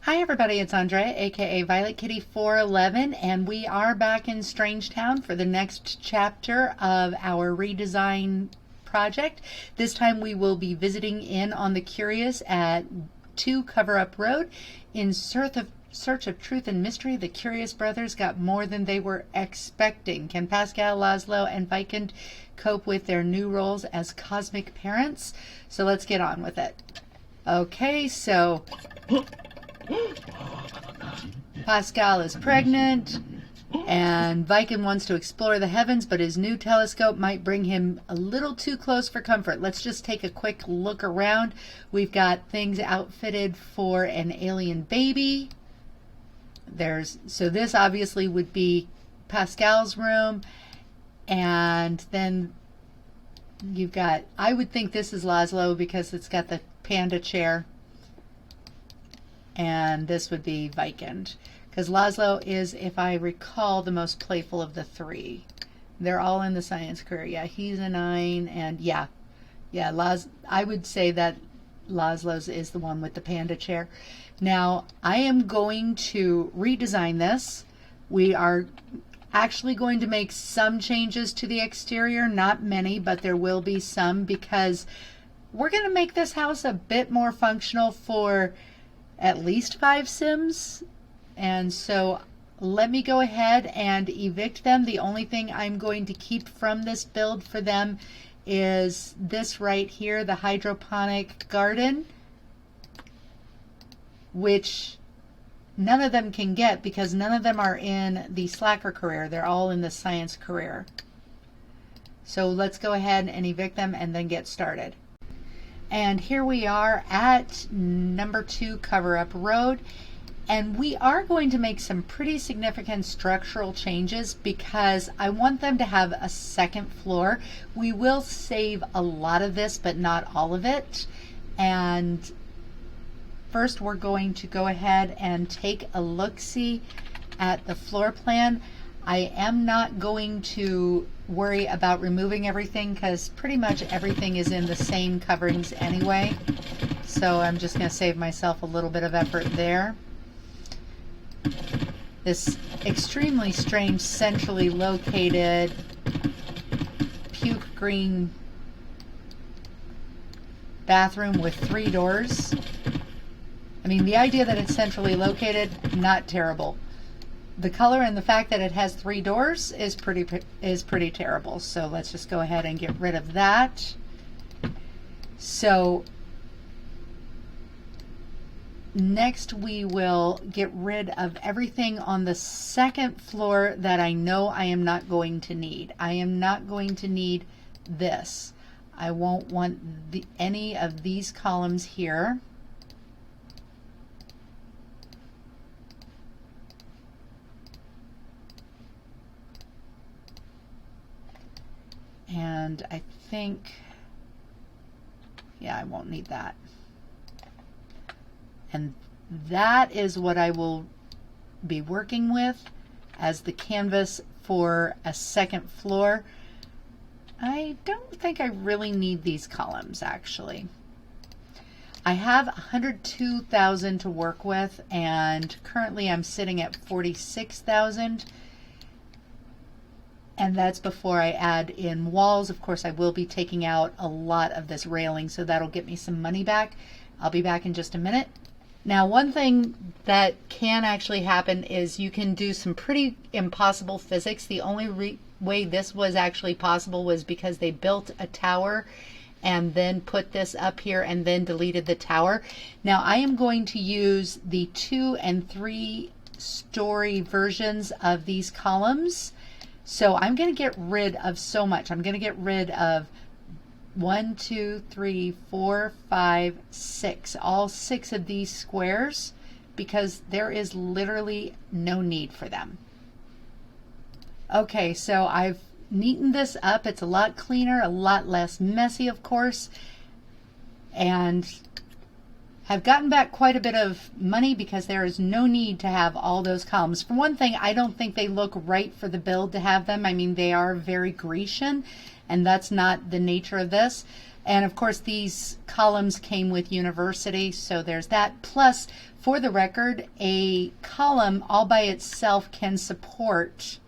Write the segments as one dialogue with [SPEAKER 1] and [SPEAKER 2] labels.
[SPEAKER 1] Hi everybody, it's Andrea, aka Violet Kitty 411, and we are back in Strangetown for the next chapter of our redesign project. This time we will be visiting in on the Curious at 2 Cover Up Road. In search of truth and mystery, the Curious brothers got more than they were expecting. Can Pascal, Laszlo, and Vicund cope with their new roles as cosmic parents? So let's get on with it. Okay, so Pascal is pregnant, and Vicund wants to explore the heavens, but his new telescope might bring him a little too close for comfort. Let's just take a quick look around. We've got things outfitted for an alien baby. So this obviously would be Pascal's room, and then you've got, I would think this is Laszlo because it's got the panda chair. And this would be Vicund, because Laszlo is, if I recall, the most playful of the three. They're all in the science career. Yeah, he's a 9, and yeah, I would say that Laszlo's is the one with the panda chair. Now, I am going to redesign this. We are actually going to make some changes to the exterior, not many, but there will be some, because we're going to make this house a bit more functional for at least 5 Sims, and so let me go ahead and evict them. The only thing I'm going to keep from this build for them is this right here, the hydroponic garden, which none of them can get because none of them are in the slacker career. They're all in the science career. So let's go ahead and evict them and then get started. And here we are at number 2 Cover Up Road, and we are going to make some pretty significant structural changes because I want them to have a second floor. We will save a lot of this, but not all of it. And first we're going to go ahead and take a look-see at the floor plan. I am not going to worry about removing everything because pretty much everything is in the same coverings anyway. So I'm just going to save myself a little bit of effort there. This extremely strange centrally located puke green bathroom with 3 doors. I mean, the idea that it's centrally located, not terrible. The color and the fact that it has 3 doors is pretty terrible. So let's just go ahead and get rid of that. So next we will get rid of everything on the second floor that I know I am not going to need. I am not going to need this. I won't want any of these columns here. And I think, yeah, I won't need that. And that is what I will be working with as the canvas for a second floor. I don't think I really need these columns, actually. I have 102,000 to work with, and currently I'm sitting at 46,000. And that's before I add in walls. Of course, I will be taking out a lot of this railing, so that'll get me some money back. I'll be back in just a minute. Now, one thing that can actually happen is you can do some pretty impossible physics. The only way this was actually possible was because they built a tower and then put this up here and then deleted the tower. Now, I am going to use the 2- and 3-story versions of these columns. So I'm going to get rid of so much. I'm going to get rid of 1, 2, 3, 4, 5, 6. All 6 of these squares because there is literally no need for them. Okay, so I've neatened this up. It's a lot cleaner, a lot less messy, of course, and have gotten back quite a bit of money because there is no need to have all those columns. For one thing, I don't think they look right for the build to have them. I mean, they are very Grecian, and that's not the nature of this. And of course these columns came with University, so there's that. Plus, for the record, a column all by itself can support,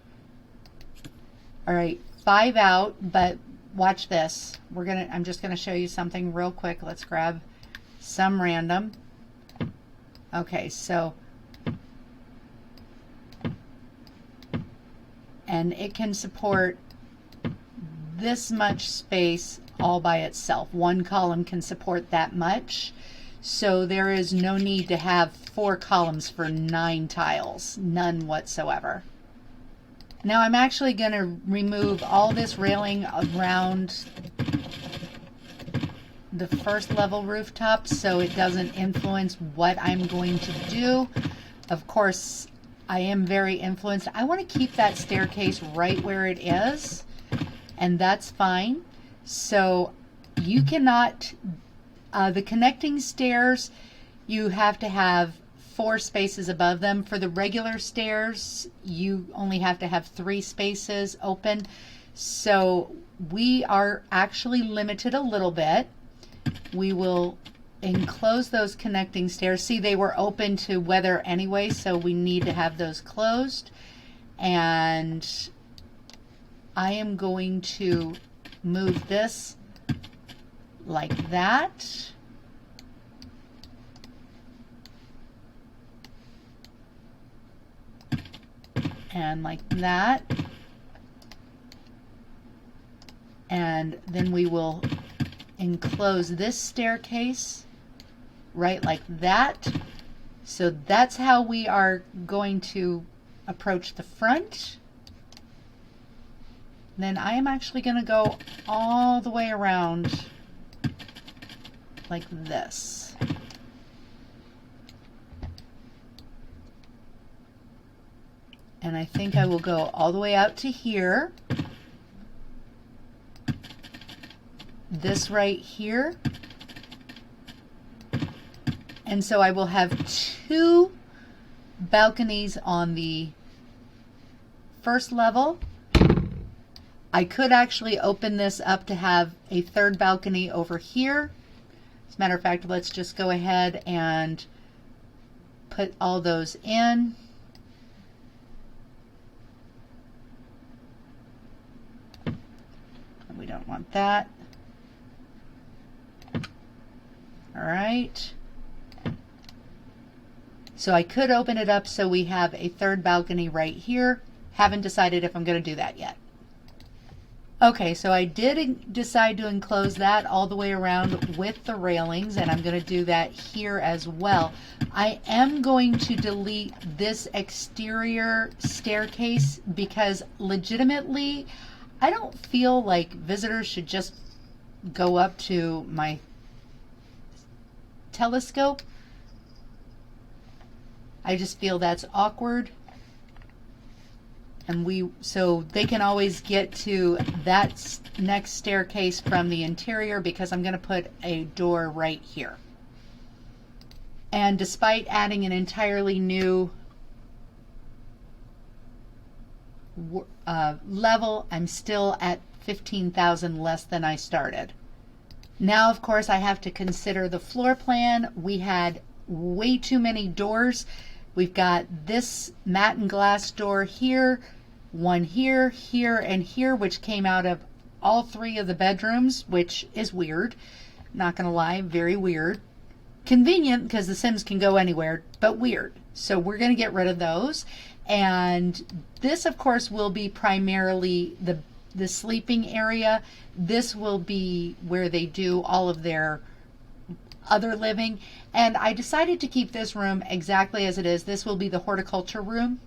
[SPEAKER 1] all right, 5 out, but watch this. I'm just gonna show you something real quick. Let's grab some random. Okay, so, and it can support this much space all by itself. One column can support that much. So there is no need to have 4 columns for 9 tiles, none whatsoever. Now I'm actually going to remove all this railing around the first level rooftop so it doesn't influence what I'm going to do. Of course, I am very influenced. I want to keep that staircase right where it is, and that's fine. So you cannot, the connecting stairs, you have to have 4 spaces above them. For the regular stairs, you only have to have 3 spaces open. So we are actually limited a little bit. We will enclose those connecting stairs. See, they were open to weather anyway, so we need to have those closed. And I am going to move this like that. And like that. And then we will enclose this staircase right like that. So that's how we are going to approach the front. Then I am actually going to go all the way around like this. And I think I will go all the way out to here. This right here. And so I will have 2 balconies on the first level. I could actually open this up to have a 3rd balcony over here. As a matter of fact, let's just go ahead and put all those in. We don't want that. All right. So I could open it up so we have a 3rd balcony right here. Haven't decided if I'm going to do that yet. Okay, so I did decide to enclose that all the way around with the railings, and I'm going to do that here as well. I am going to delete this exterior staircase because legitimately I don't feel like visitors should just go up to my telescope. I just feel that's awkward. And so they can always get to that next staircase from the interior because I'm going to put a door right here. And despite adding an entirely new level, I'm still at 15,000 less than I started. Now, of course, I have to consider the floor plan. We had way too many doors. We've got this matte and glass door here, one here, here, and here, which came out of all 3 of the bedrooms, which is weird. Not gonna lie, very weird. Convenient because the Sims can go anywhere, but weird. So we're gonna get rid of those. And this, of course, will be primarily the sleeping area. This will be where they do all of their other living. And I decided to keep this room exactly as it is. This will be the horticulture room.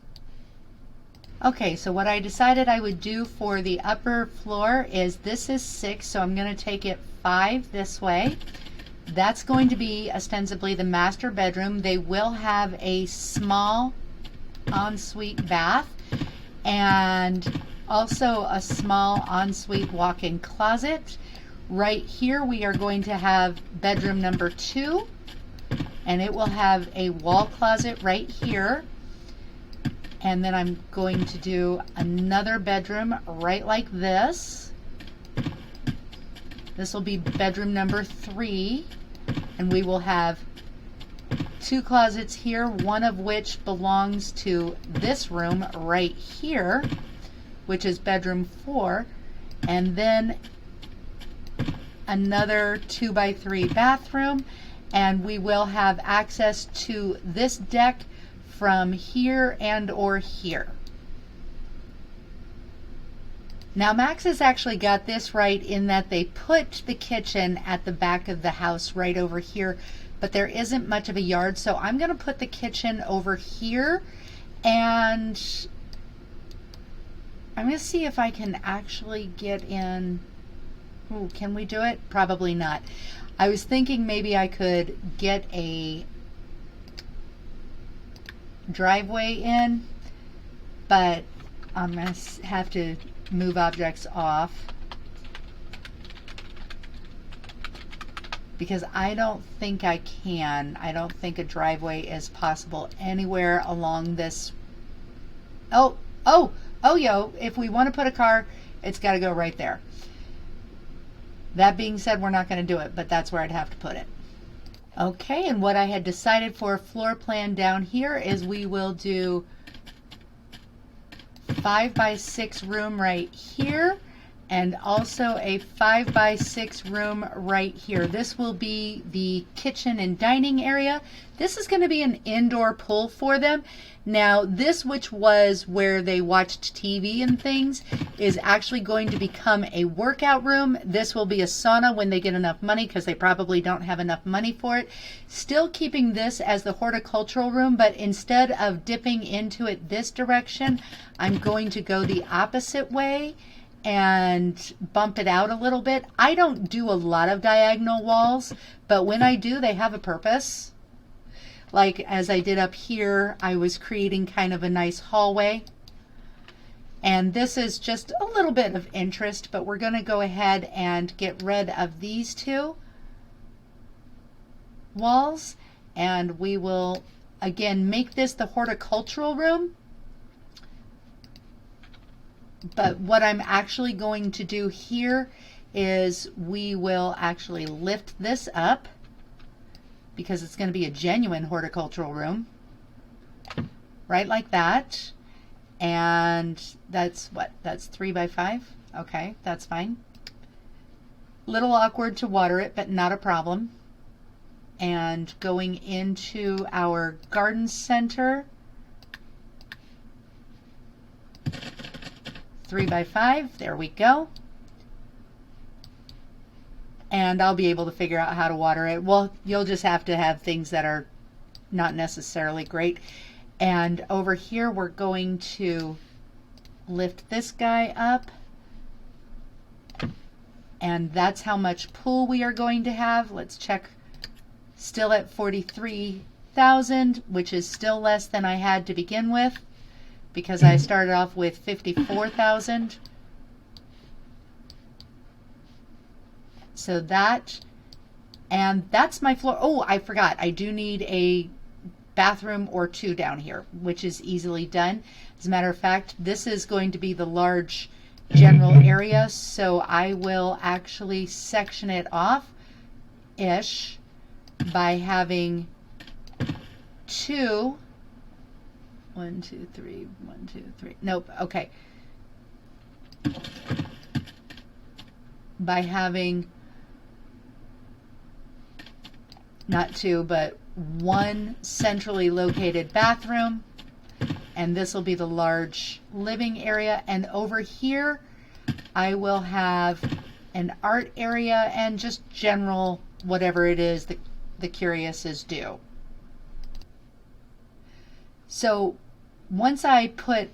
[SPEAKER 1] Okay, so what I decided I would do for the upper floor is this is 6, so I'm going to take it 5 this way. That's going to be ostensibly the master bedroom. They will have a small ensuite bath and also a small ensuite walk-in closet. Right here we are going to have bedroom number 2, and it will have a wall closet right here. And then I'm going to do another bedroom right like this. This will be bedroom number 3, and we will have 2 closets here, one of which belongs to this room right here, which is bedroom 4, and then another 2x3 bathroom, and we will have access to this deck from here and or here. Now Maxis actually got this right in that they put the kitchen at the back of the house right over here, but there isn't much of a yard, so I'm going to put the kitchen over here, and I'm going to see if I can actually get in. Ooh, can we do it? Probably not. I was thinking maybe I could get a driveway in, but I'm going to have to move objects off because I don't think I can. I don't think a driveway is possible anywhere along this. Yo, if we want to put a car, it's got to go right there. That being said, we're not going to do it, but that's where I'd have to put it. Okay, and what I had decided for a floor plan down here is we will do 5x6 room right here, and also a 5x6 room right here. This will be the kitchen and dining area. This is going to be an indoor pool for them. Now this, which was where they watched TV and things, is actually going to become a workout room. This will be a sauna when they get enough money, because they probably don't have enough money for it. Still keeping this as the horticultural room, but instead of dipping into it this direction, I'm going to go the opposite way and bump it out a little bit. I don't do a lot of diagonal walls, but when I do, they have a purpose. Like as I did up here, I was creating kind of a nice hallway. And this is just a little bit of interest, but we're going to go ahead and get rid of these 2 walls, and we will again make this the horticultural room. But what I'm actually going to do here is we will actually lift this up, because it's going to be a genuine horticultural room, right like that. And that's what? That's 3x5. Okay, that's fine. Little awkward to water it, but not a problem. And going into our garden center, 3x5, there we go. And I'll be able to figure out how to water it. Well, you'll just have to have things that are not necessarily great. And over here, we're going to lift this guy up. And that's how much pool we are going to have. Let's check. Still at 43,000, which is still less than I had to begin with, because I started off with 54,000. So that, and that's my floor. Oh, I forgot. I do need a bathroom or 2 down here, which is easily done. As a matter of fact, this is going to be the large general area, so I will actually section it off-ish by having 2. 1, 2, 3, 1, 2, 3. Nope, okay. By having not 2, but 1 centrally located bathroom, and this will be the large living area. And over here I will have an art area and just general whatever it is that the curious is due. So once I put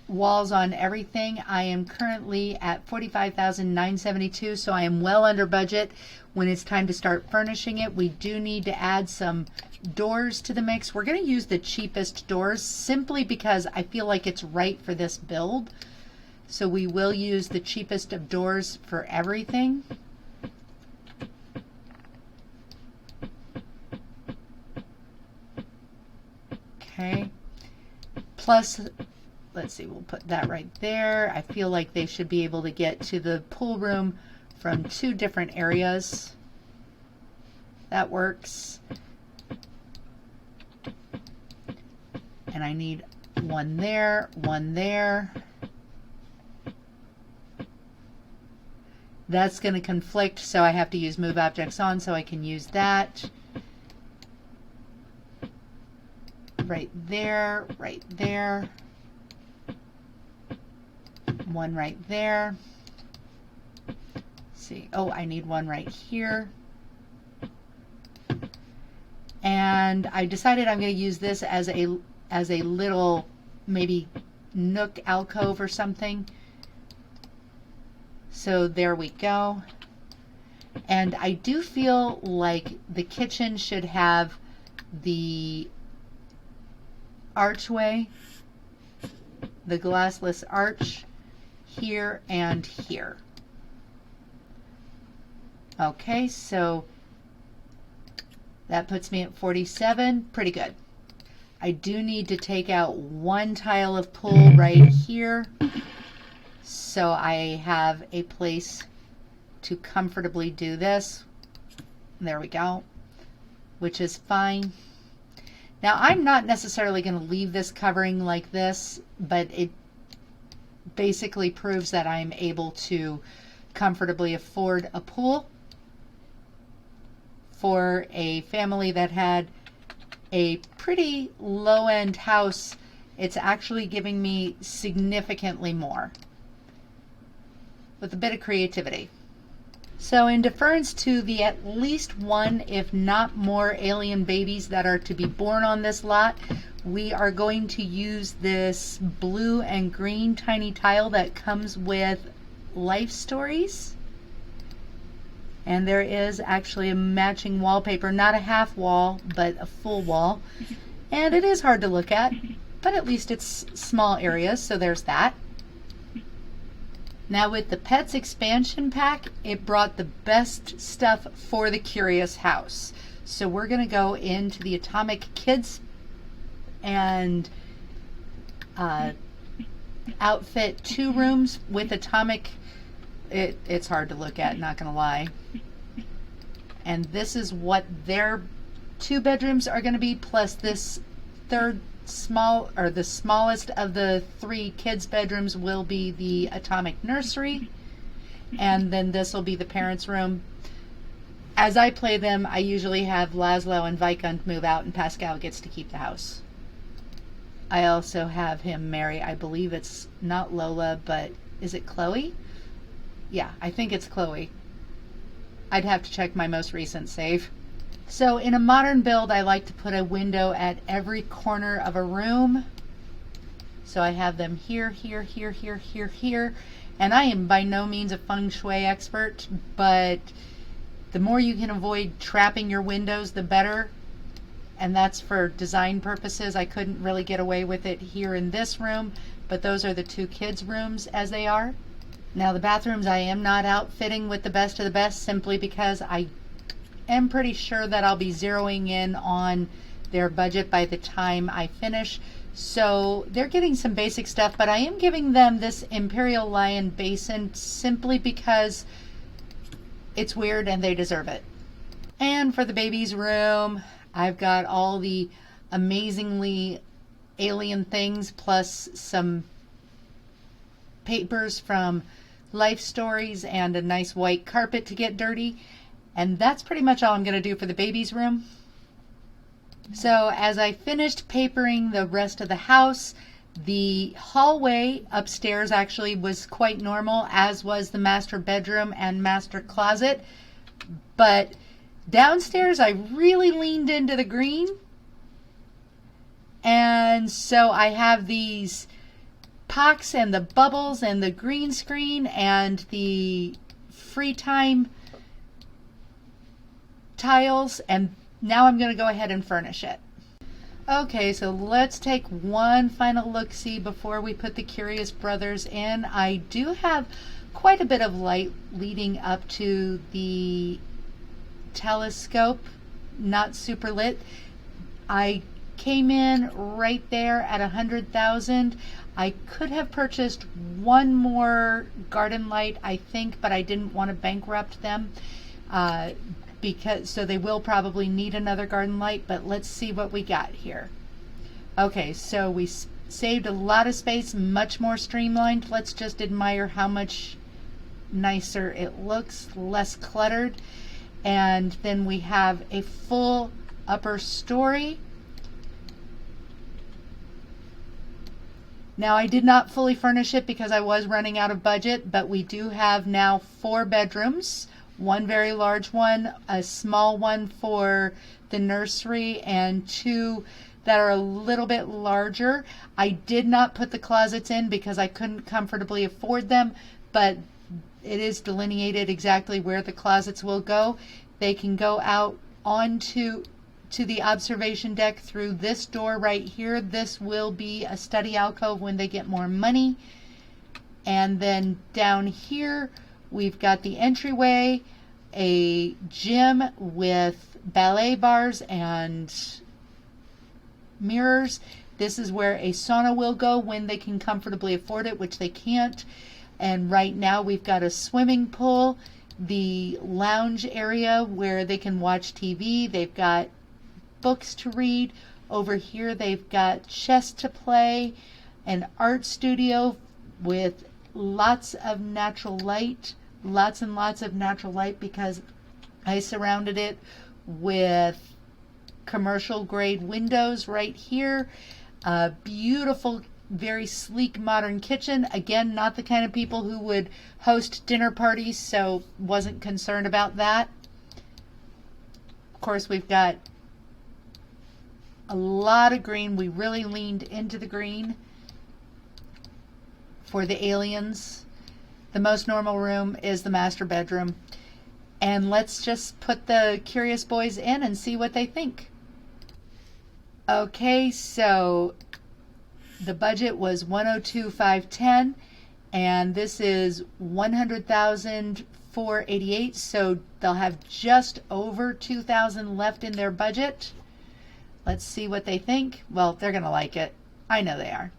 [SPEAKER 1] walls on everything, I am currently at 45,972, so I am well under budget. When it's time to start furnishing it, we do need to add some doors to the mix. We're going to use the cheapest doors simply because I feel like it's right for this build. So we will use the cheapest of doors for everything. Okay. Plus, let's see, we'll put that right there. I feel like they should be able to get to the pool room from 2 different areas. That works. And I need one there, one there. That's going to conflict, so I have to use move objects on so I can use that. Right there, right there. One right there. Let's see. Oh, I need one right here. And I decided I'm going to use this as a little maybe nook alcove or something. So there we go. And I do feel like the kitchen should have the archway, the glassless arch here and here. Okay, so that puts me at 47. Pretty good. I do need to take out one tile of pool right here, so I have a place to comfortably do this. There we go, which is fine. Now I'm not necessarily going to leave this covering like this, but it basically proves that I'm able to comfortably afford a pool for a family that had a pretty low-end house. It's actually giving me significantly more with a bit of creativity. So in deference to the at least one, if not more, alien babies that are to be born on this lot, we are going to use this blue and green tiny tile that comes with life stories. And there is actually a matching wallpaper, not a half wall, but a full wall. And it is hard to look at, but at least it's small areas, so there's that. Now with the Pets expansion pack, it brought the best stuff for the Curious House. So we're going to go into the Atomic Kids and outfit 2 rooms with Atomic. It's hard to look at, not going to lie. And this is what their 2 bedrooms are going to be, plus this third the smallest of the 3 kids' bedrooms will be the Atomic Nursery, and then this will be the parents' room. As I play them, I usually have Laszlo and Vicund move out, and Pascal gets to keep the house. I also have him marry, I believe it's not Lola, but is it Chloe? Yeah, I think it's Chloe. I'd have to check my most recent save. So in a modern build, I like to put a window at every corner of a room. So I have them here, here, here, here, here, here. And I am by no means a feng shui expert, but the more you can avoid trapping your windows, the better. And that's for design purposes. I couldn't really get away with it here in this room, but those are the 2 kids' rooms as they are. Now the bathrooms I am not outfitting with the best of the best, simply because I am pretty sure that I'll be zeroing in on their budget by the time I finish. So they're getting some basic stuff, but I am giving them this Imperial Lion basin simply because it's weird and they deserve it. And for the baby's room, I've got all the amazingly alien things plus some papers from life stories and a nice white carpet to get dirty. And that's pretty much all I'm going to do for the baby's room. So as I finished papering the rest of the house, the hallway upstairs actually was quite normal, as was the master bedroom and master closet. But downstairs I really leaned into the green. And so I have these pox and the bubbles and the green screen and the free time tiles, and now I'm going to go ahead and furnish it. Okay, so let's take one final look-see before we put the Curious Brothers in. I do have quite a bit of light leading up to the telescope, not super lit. I came in right there at 100,000. I could have purchased one more garden light, I think, but I didn't want to bankrupt them because so they will probably need another garden light. But let's see what we got here. Okay, so we saved a lot of space, much more streamlined. Let's just admire how much nicer it looks, less cluttered. And then we have a full upper story. Now I did not fully furnish it because I was running out of budget, but we do have now 4 bedrooms, one very large one, a small one for the nursery, and 2 that are a little bit larger. I did not put the closets in because I couldn't comfortably afford them, but it is delineated exactly where the closets will go. They can go out onto the observation deck through this door right here. This will be a study alcove when they get more money. And then down here we've got the entryway, a gym with ballet bars and mirrors. This is where a sauna will go when they can comfortably afford it, which they can't. And right now we've got a swimming pool, the lounge area where they can watch TV. They've got books to read. Over here they've got chess to play, an art studio with lots of natural light, lots and lots of natural light because I surrounded it with commercial grade windows right here. A beautiful, very sleek modern kitchen. Again, not the kind of people who would host dinner parties, so wasn't concerned about that. Of course, we've got a lot of green. We really leaned into the green for the aliens. The most normal room is the master bedroom. And let's just put the curious boys in and see what they think. Okay, so the budget was 102,510 and this is 100,488, so they'll have just over 2,000 left in their budget. Let's see what they think. Well, they're gonna like it. I know they are.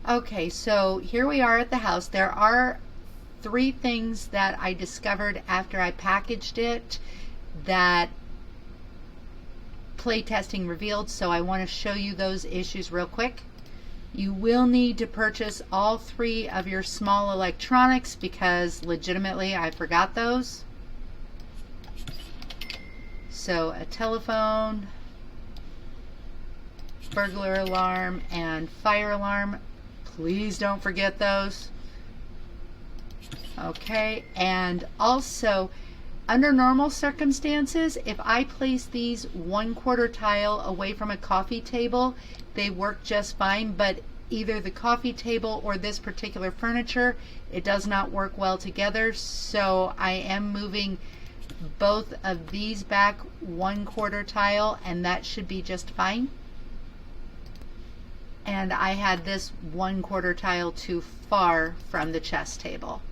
[SPEAKER 1] Okay, so here we are at the house. There are 3 things that I discovered after I packaged it that playtesting revealed, so I want to show you those issues real quick. You will need to purchase all 3 of your small electronics because legitimately I forgot those. So a telephone, burglar alarm, and fire alarm. Please don't forget those. Okay, and also under normal circumstances, if I place these 1/4 tile away from a coffee table, they work just fine, but either the coffee table or this particular furniture, it does not work well together, so I am moving both of these back 1/4 tile and that should be just fine. And I had this 1/4 tile too far from the chess table.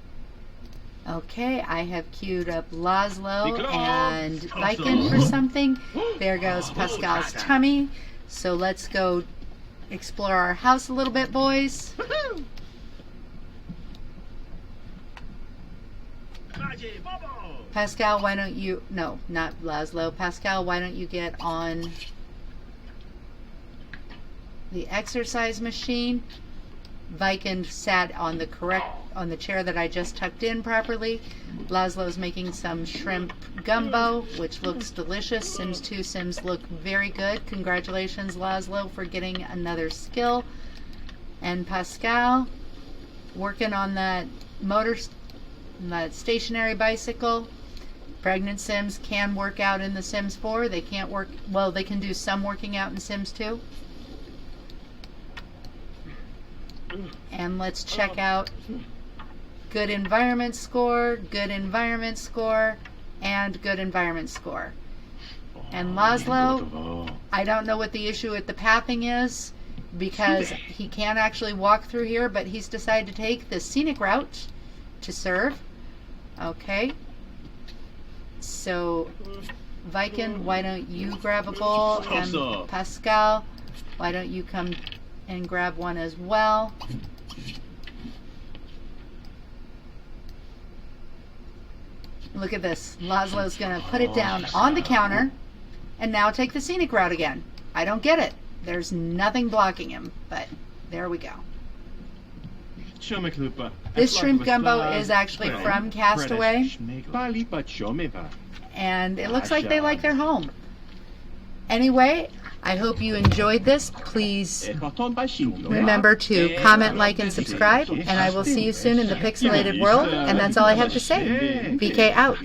[SPEAKER 1] Okay, I have queued up Laszlo and Vicund for something. There goes Pascal's tummy. So let's go explore our house a little bit, boys. Pascal, why don't you, no, not Laszlo. Pascal, why don't you get on the exercise machine? Vicund sat on the chair that I just tucked in properly. Laszlo's making some shrimp gumbo, which looks delicious. Sims 2 Sims look very good. Congratulations, Laszlo, for getting another skill. And Pascal working on that that stationary bicycle. Pregnant Sims can work out in the Sims 4. They can't work, well, they can do some working out in Sims 2. And let's check out good environment score, good environment score, and good environment score. And Laszlo, I don't know what the issue with the pathing is because he can't actually walk through here, but he's decided to take the scenic route to serve. Okay. So Vicund, why don't you grab a bowl? And Pascal, why don't you come and grab one as well? Look at this. Laszlo's going to put it down on the counter and now take the scenic route again. I don't get it. There's nothing blocking him, but there we go. This shrimp gumbo is actually from Castaway, and it looks like they like their home. Anyway, I hope you enjoyed this. Please remember to comment, like, and subscribe, and I will see you soon in the pixelated world, and that's all I have to say. VK out.